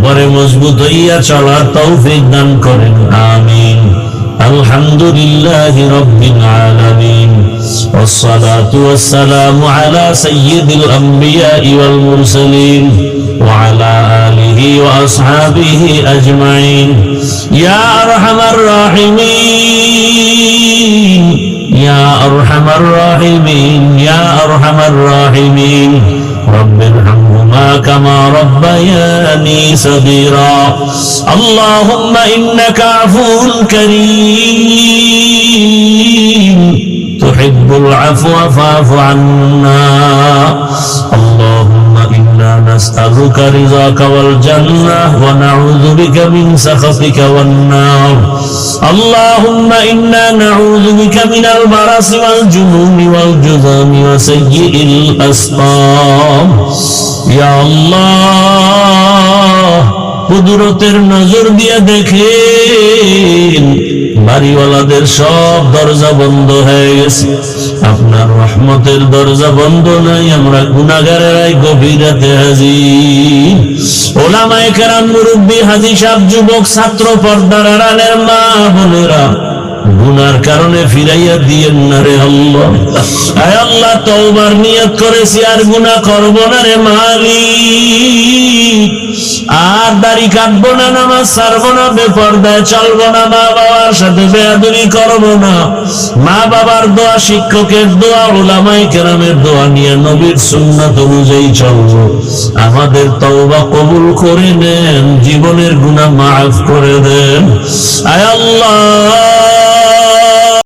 উপরে মজবুত হইয়া চলার তৌফিক দান করেন, আমিন। আলহামদুলিল্লাহি রাব্বিল আলামিন, ওয়াসসালাতু ওয়াসসালামু আলা সাইয়্যিদিল আমবিয়াই ওয়াল মুরসালিন ওয়া আলা আলিহি ওয়া আসহাবিহি আজমাইন। ইয়া আরহামার রাহিমিন, ইয়া আরহামার রাহিমিন, ইয়া আরহামার রাহিমিন। رب ارحمهما كما ربياني صغيرا. اللهم إنك عفو كريم تحب العفو فاعف عنا. اللهم إنا نسألك رضاك والجنة ونعوذ بك من سخطك والنار. اللهم إنا نعوذ بك من البرص والجنون والجذام وسيء الأسقام. يا الله কুদরতের নজর দিয়ে দেখেন বাড়িওয়ালাদের সব দরজা বন্ধ হয়ে গেছে, আপনার রহমতের দরজা বন্ধ নাই। আমরা গুনাহগারেরাই গভীর রাতে হাজির। ওলামায়ে কেরাম, মুরব্বী, হাজী সাহেব, যুবক, ছাত্র, পর্দার আড়ালের মা বোনেরা, গুনার কারণে ফিরাইয়া দিয়েন না রে আল্লাহ। আয় আল্লাহ, তওবার নিয়ত করেছি আর গুনাহ করব না রে মালিক। আর দাড়ি কাটবো না, নামাজ ছাড়বো না, বেপরদায় চলবো না, মা বাবার সাথে বেয়াদবি করবো না। মা বাবার দোয়া, শিক্ষকের দোয়া, উলামায়ে কেরামের দোয়া নিয়ে নবীর সুন্নাত অনুযায়ী চলবো। আমাদের তওবা কবুল করে নেন, জীবনের গুনাহ মাফ করে দেন। আয় আল্লাহ।